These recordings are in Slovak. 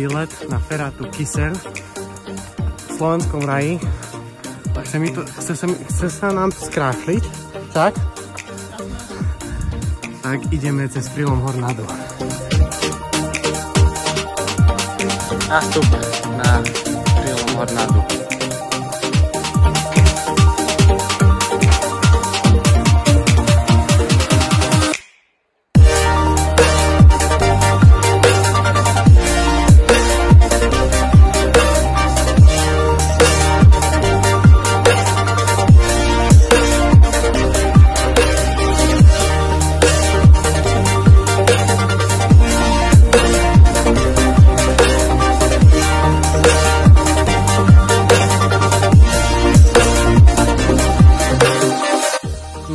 výlet na ferátu Kyseľ v slovenskom raji. Tak chce sa nám skrášliť, tak? Tak ideme cez prílom Hornádu. Nástup na prílom Hornádu.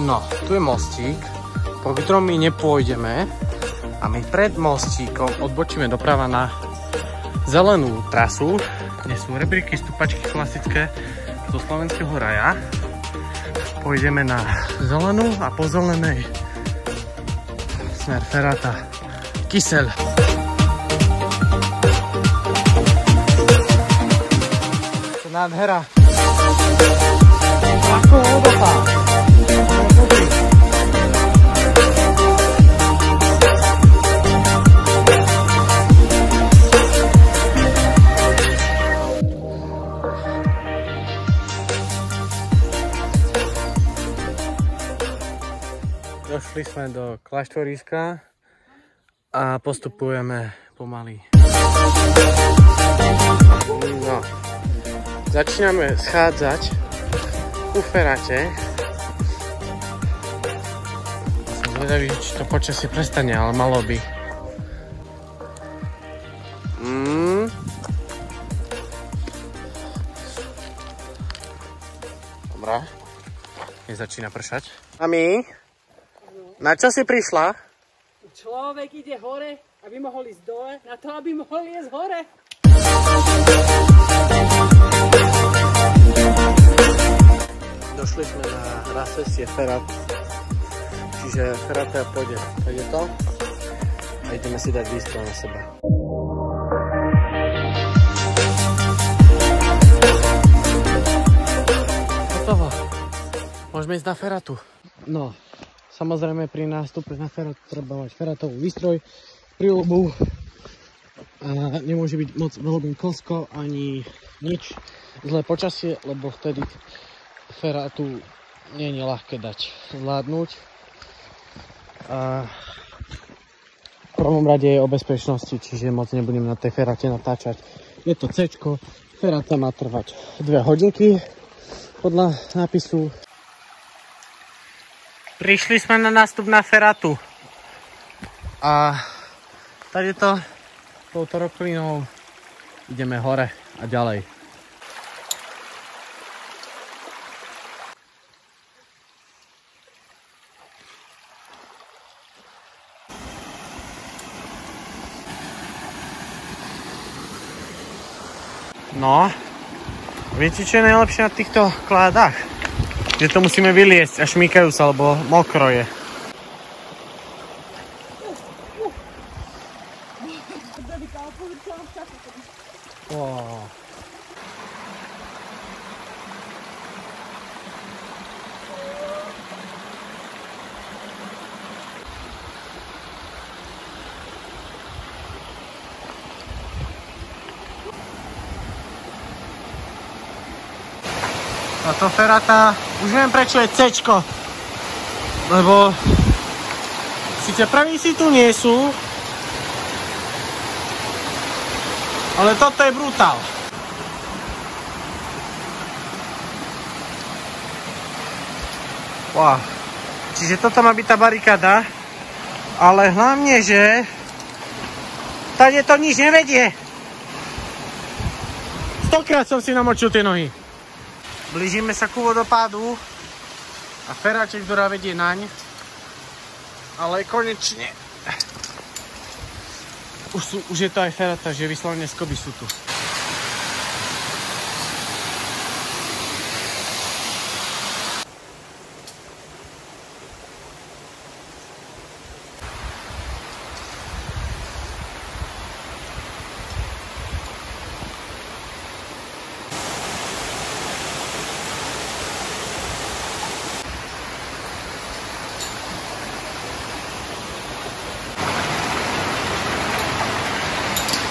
No, tu je mostík, po ktorom my nepôjdeme a my pred mostíkom odbočíme doprava na zelenú trasu, kde sú rebríky, stupačky klasické zo slovenského raja. Pôjdeme na zelenú a po zelenej smer feráta Kyseľ. To nádhera. Ako vodopád. Došli sme do kláštoriska a postupujeme pomaly. No, začíname schádzať ku feráte. Som zvedavý, či to počasie prestane, ale malo by. Dobrá, nezačína pršať. Mami? Na čo si prišla? Človek ide hore, aby mohol ísť dole, na to, aby mohol ísť hore. Došli sme na rasesie ferát, čiže feráta pôjde to a ideme si dať lístko na seba. Hotovo. Môžeme ísť na ferátu. No. Samozrejme pri nástupe na ferát treba mať ferátový výstroj, príľubu a nemôže byť moc veľmi klsko ani nič zlé počasie, lebo vtedy ferátu nie je ľahké dať zvládnuť. A v prvom rade je o bezpečnosti, čiže moc nebudem na tej feráte natáčať. Je to C-čko, feráta má trvať 2 hodinky podľa nápisu. Prišli sme na nástup na ferátu a tady to touto roklinou ideme hore a ďalej. No, viete čo je najlepšie na týchto kládach? Že to musíme vyliesť a šmýkajú sa, lebo mokro je. Wow. Táto feráta, už viem prečo je C-čko, lebo síce praví si tu nie sú, ale toto je brutál. Wow. Čiže toto má byť tá barikáda, ale hlavne, že tady to nič nevedie. 100-krát som si namočil tie nohy. Blížime sa ku vodopádu a feráče, ktorá vedie naň, ale konečne už je to aj feráta, že vyslovene skoby sú tu.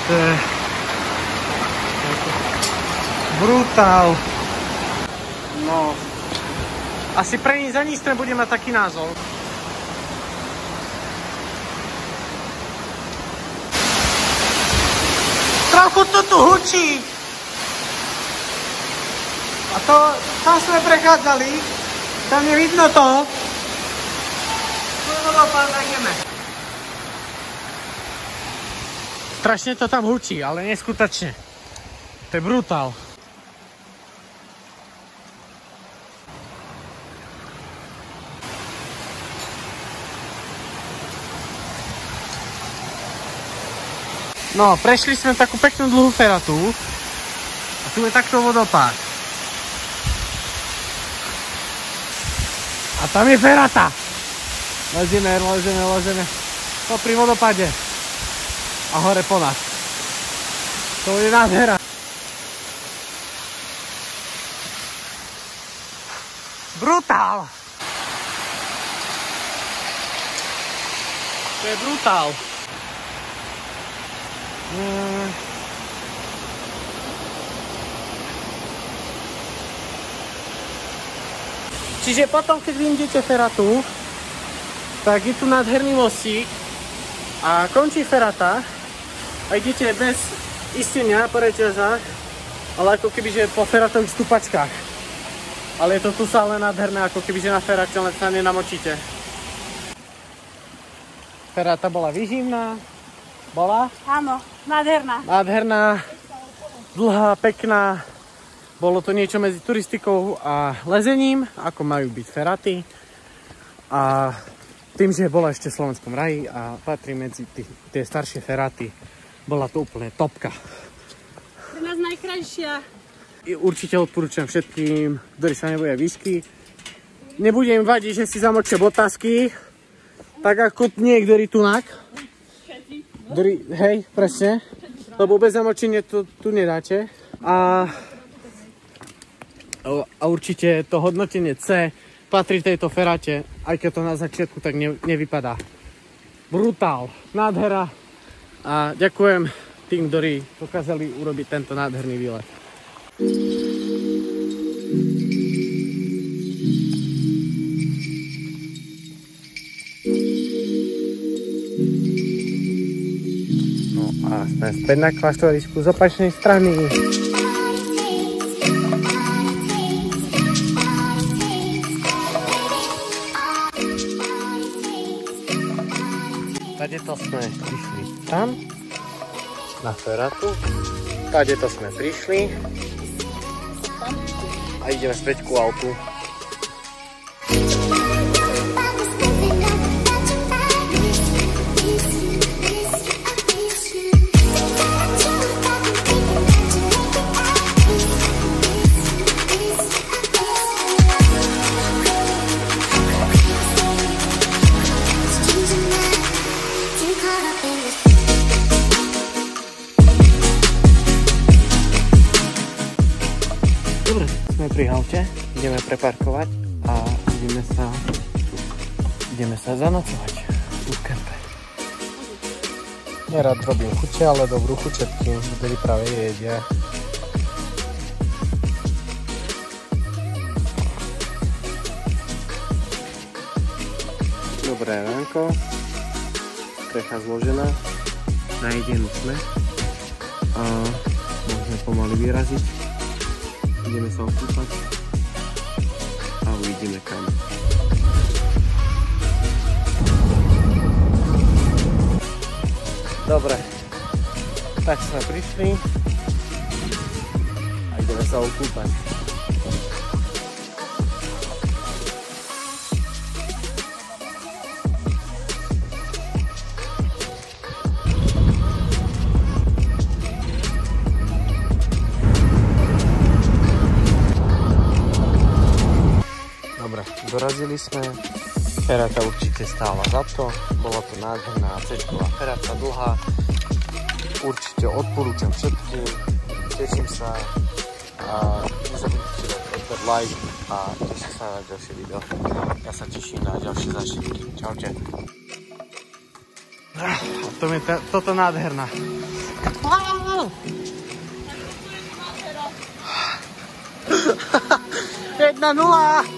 To je brutál. No, asi pre ní za níztre bude mať taký názov. Trochu to tu hučí. A to, tam sme prechádzali, tam je vidno to. Strašne to tam hučí, ale neskutočne. To je brutál. No, prešli sme takú peknú dlhú feratu a tu je takto vodopád. A tam je ferata. Lezíme. To pri vodopáde. A hore po nás. To je nádhera. Brutál. To je brutál. Čiže potom, keď vyjdete feratu, tak je tu nádherný mostík a končí ferata a idete bez istenia po reťazách, ale ako kebyže po feratových stupačkách. Ale je to tu stále nádherné, ako kebyže na ferate len sa nenamočíte. Ferata bola výživná. Bola? Áno, nádherná. Nádherná, dlhá, pekná. Bolo to niečo medzi turistikou a lezením, ako majú byť feraty. A tým, že bola ešte v Slovenskom raji a patrí medzi tie staršie feraty, bola to úplne topka. Pre nás najkrajšia. Určite odporúčam všetkým, ktorí sa neboja výšky. Nebude im vadiť, že si zamočia botázky, tak ako niektorí tunak. Hej, presne. Lebo bez zamočenia to tu nedáte. A určite to hodnotenie C patrí tejto ferate, aj keď to na začiatku tak nevypadá. Brutál, nádhera a ďakujem tým, ktorí dokázali urobiť tento nádherný výlet. No a sme späť na kláštorisku z opačnej strany. Tadeto sme prišli tam, na feratu. Tadeto sme prišli a ideme späť ku autu. Pri aute, ideme preparkovať a ideme sa zanocovať tu v kempe. Nerad robím chute, ale dobrú chuť všetkým, ktorí práve jedia. Dobré ránko, strecha zložená, najedenú sme a môžeme pomaly vyraziť. Ideme sa okúpať a uvidíme kam. Dobre, tak sme prišli a ideme sa okúpať. Dorazili sme, ferata určite stála za to, bola to nádherná cečková ferata, dlhá, určite odporúčam všetkým, teším sa a nezabudnite dať like a teším sa na ďalšie video. Ja sa teším na ďalšie zážitky. Čaute. Toto nádherná. 1-0.